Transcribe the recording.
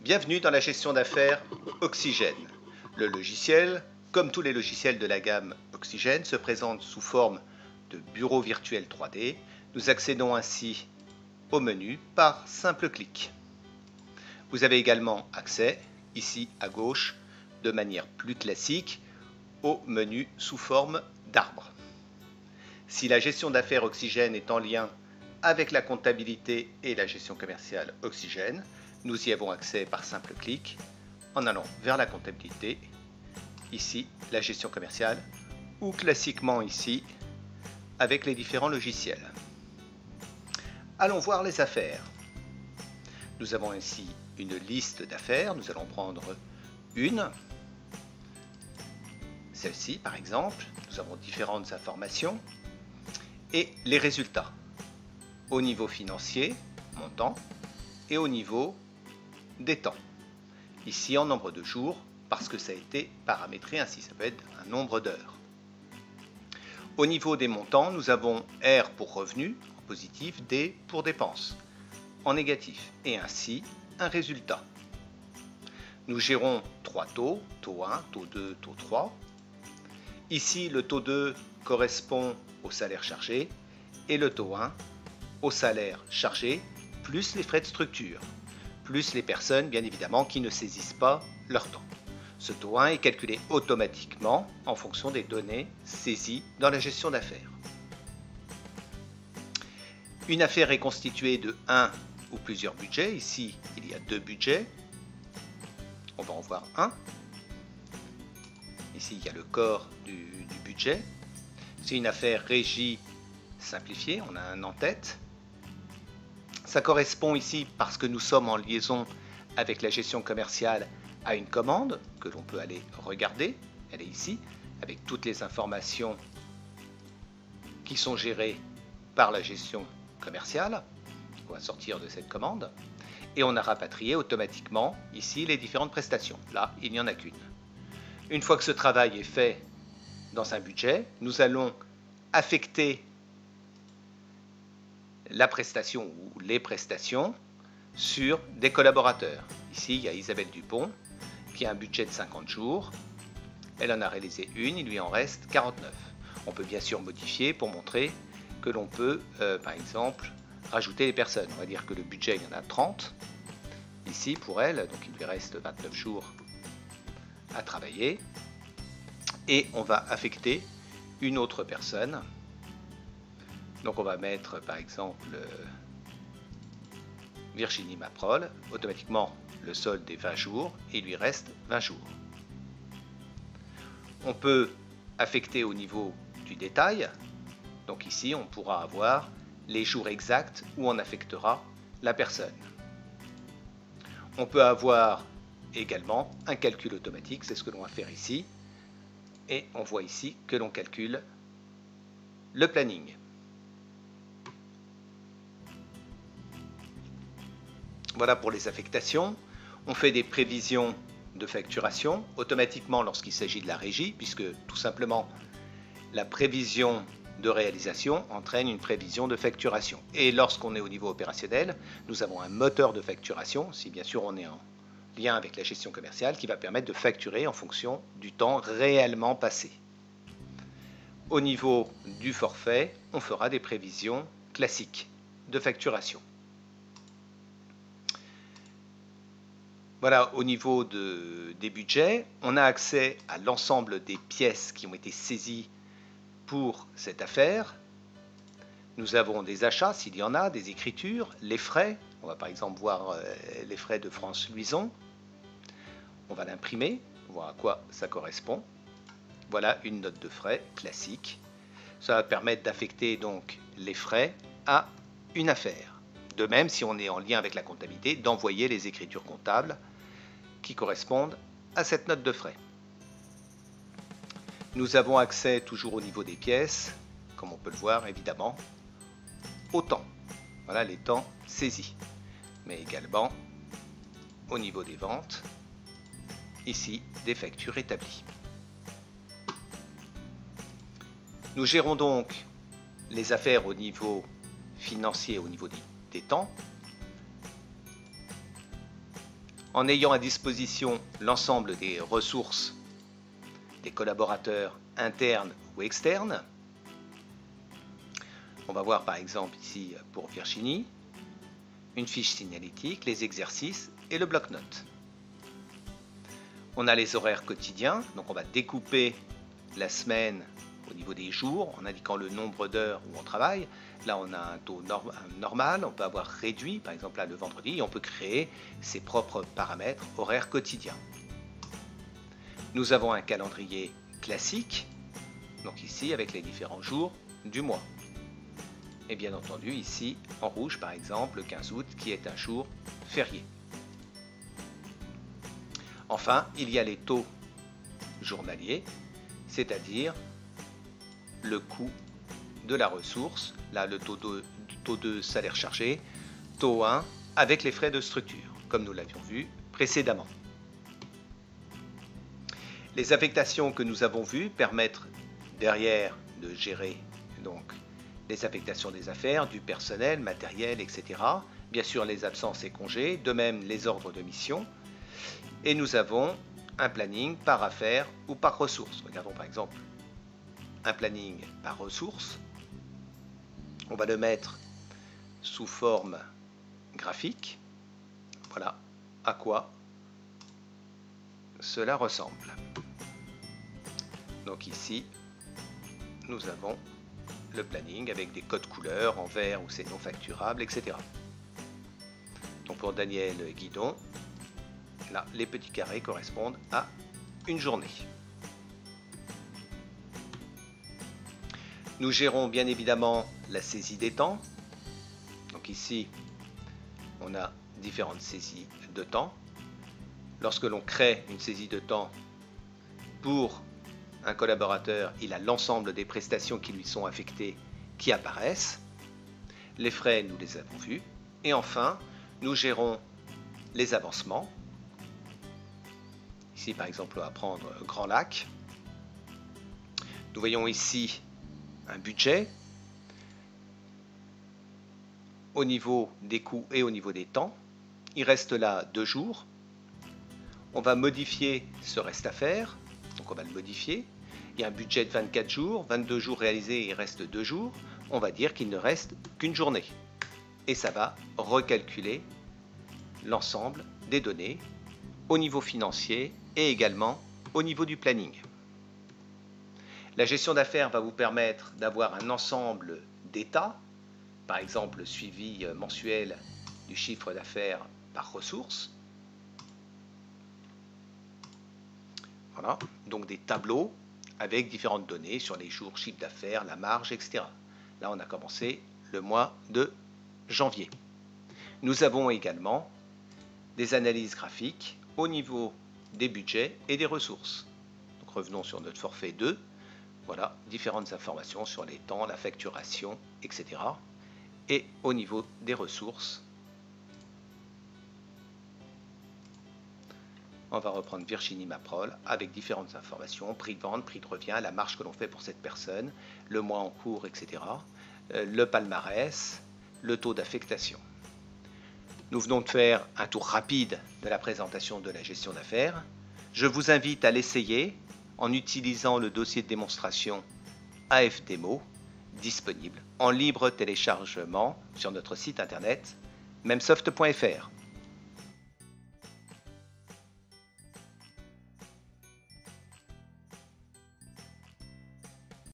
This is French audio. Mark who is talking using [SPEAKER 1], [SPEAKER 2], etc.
[SPEAKER 1] Bienvenue dans la gestion d'affaires Oxygène. Le logiciel, comme tous les logiciels de la gamme Oxygène, se présente sous forme de bureau virtuel 3D. Nous accédons ainsi au menu par simple clic. Vous avez également accès, ici à gauche, de manière plus classique, au menu sous forme d'arbre. Si la gestion d'affaires Oxygène est en lien avec la comptabilité et la gestion commerciale Oxygène, nous y avons accès par simple clic en allant vers la comptabilité, ici la gestion commerciale, ou classiquement ici avec les différents logiciels. Allons voir les affaires. Nous avons ici une liste d'affaires, nous allons prendre une, celle-ci par exemple, nous avons différentes informations, et les résultats au niveau financier, montant, et au niveau des temps. Ici en nombre de jours, parce que ça a été paramétré ainsi, ça peut être un nombre d'heures. Au niveau des montants, nous avons R pour revenus, en positif, D pour dépenses, en négatif, et ainsi un résultat. Nous gérons trois taux, taux 1, taux 2, taux 3. Ici, le taux 2 correspond au salaire chargé et le taux 1 au salaire chargé, plus les frais de structure, plus les personnes, bien évidemment, qui ne saisissent pas leur temps. Ce taux 1 est calculé automatiquement en fonction des données saisies dans la gestion d'affaires. Une affaire est constituée de un ou plusieurs budgets. Ici, il y a deux budgets. On va en voir un. Ici, il y a le corps du budget. C'est une affaire régie simplifiée, on a un en tête. Ça correspond ici, parce que nous sommes en liaison avec la gestion commerciale, à une commande que l'on peut aller regarder. Elle est ici, avec toutes les informations qui sont gérées par la gestion commerciale. On va sortir de cette commande. Et on a rapatrié automatiquement ici les différentes prestations. Là, il n'y en a qu'une. Une fois que ce travail est fait dans un budget, nous allons affecter la prestation ou les prestations sur des collaborateurs. Ici, il y a Isabelle Dupont qui a un budget de 50 jours. Elle en a réalisé une, il lui en reste 49. On peut bien sûr modifier pour montrer que l'on peut, par exemple, rajouter les personnes. On va dire que le budget, il y en a 30. Ici, pour elle, donc il lui reste 29 jours à travailler. Et on va affecter une autre personne. Donc on va mettre par exemple Virginie Maprol. Automatiquement le solde est 20 jours et il lui reste 20 jours. On peut affecter au niveau du détail. Donc ici on pourra avoir les jours exacts où on affectera la personne. On peut avoir également un calcul automatique, c'est ce que l'on va faire ici. Et on voit ici que l'on calcule le planning. Voilà pour les affectations. On fait des prévisions de facturation automatiquement lorsqu'il s'agit de la régie, puisque tout simplement la prévision de réalisation entraîne une prévision de facturation. Et lorsqu'on est au niveau opérationnel, nous avons un moteur de facturation, si bien sûr on est en lien avec la gestion commerciale, qui va permettre de facturer en fonction du temps réellement passé. Au niveau du forfait, on fera des prévisions classiques de facturation. Voilà, au niveau des budgets, on a accès à l'ensemble des pièces qui ont été saisies pour cette affaire. Nous avons des achats, s'il y en a, des écritures, les frais. On va par exemple voir les frais de France Luison. On va l'imprimer, voir à quoi ça correspond. Voilà une note de frais classique. Ça va permettre d'affecter donc les frais à une affaire. De même, si on est en lien avec la comptabilité, d'envoyer les écritures comptables qui correspondent à cette note de frais. Nous avons accès toujours au niveau des pièces, comme on peut le voir évidemment, au temps. Voilà les temps saisis. Mais également au niveau des ventes, ici des factures établies. Nous gérons donc les affaires au niveau financier, au niveau des temps, En ayant à disposition l'ensemble des ressources des collaborateurs internes ou externes, on va voir par exemple ici pour Virginie, une fiche signalétique, les exercices et le bloc-notes. On a les horaires quotidiens, donc on va découper la semaine au niveau des jours en indiquant le nombre d'heures où on travaille. Là on a un taux normal, on peut avoir réduit, par exemple là le vendredi, et on peut créer ses propres paramètres horaires quotidiens. Nous avons un calendrier classique, donc ici avec les différents jours du mois. Et bien entendu ici en rouge par exemple le 15 août qui est un jour férié. Enfin, il y a les taux journaliers, c'est-à-dire le coût de la ressource, là le taux de salaire chargé, taux 1 avec les frais de structure, comme nous l'avions vu précédemment. Les affectations que nous avons vues permettent derrière de gérer donc les affectations des affaires, du personnel, matériel, etc. Bien sûr les absences et congés, de même les ordres de mission. Et nous avons un planning par affaire ou par ressource. Regardons par exemple un planning par ressource. On va le mettre sous forme graphique. Voilà à quoi cela ressemble. Donc ici, nous avons le planning avec des codes couleurs en vert où c'est non facturable, etc. Donc pour Daniel Guidon, là, les petits carrés correspondent à une journée. Nous gérons bien évidemment la saisie des temps. Donc ici, on a différentes saisies de temps. Lorsque l'on crée une saisie de temps pour un collaborateur, il a l'ensemble des prestations qui lui sont affectées qui apparaissent. Les frais, nous les avons vus. Et enfin, nous gérons les avancements. Ici, par exemple, on va prendre Grand Lac. Nous voyons ici un budget au niveau des coûts et au niveau des temps. Il reste là 2 jours. On va modifier ce reste à faire. Donc on va le modifier. Il y a un budget de 24 jours, 22 jours réalisés, il reste 2 jours. On va dire qu'il ne reste qu'une journée. Et ça va recalculer l'ensemble des données au niveau financier et également au niveau du planning. La gestion d'affaires va vous permettre d'avoir un ensemble d'états, par exemple le suivi mensuel du chiffre d'affaires par ressource. Voilà, donc des tableaux avec différentes données sur les jours, chiffre d'affaires, la marge, etc. Là, on a commencé le mois de janvier. Nous avons également des analyses graphiques au niveau des budgets et des ressources. Donc, revenons sur notre forfait 2. Voilà, différentes informations sur les temps, la facturation, etc. Et au niveau des ressources, on va reprendre Virginie Maprol avec différentes informations, prix de vente, prix de revient, la marge que l'on fait pour cette personne, le mois en cours, etc. Le palmarès, le taux d'affectation. Nous venons de faire un tour rapide de la présentation de la gestion d'affaires. Je vous invite à l'essayer en utilisant le dossier de démonstration AFDemo disponible en libre téléchargement sur notre site internet memsoft.fr.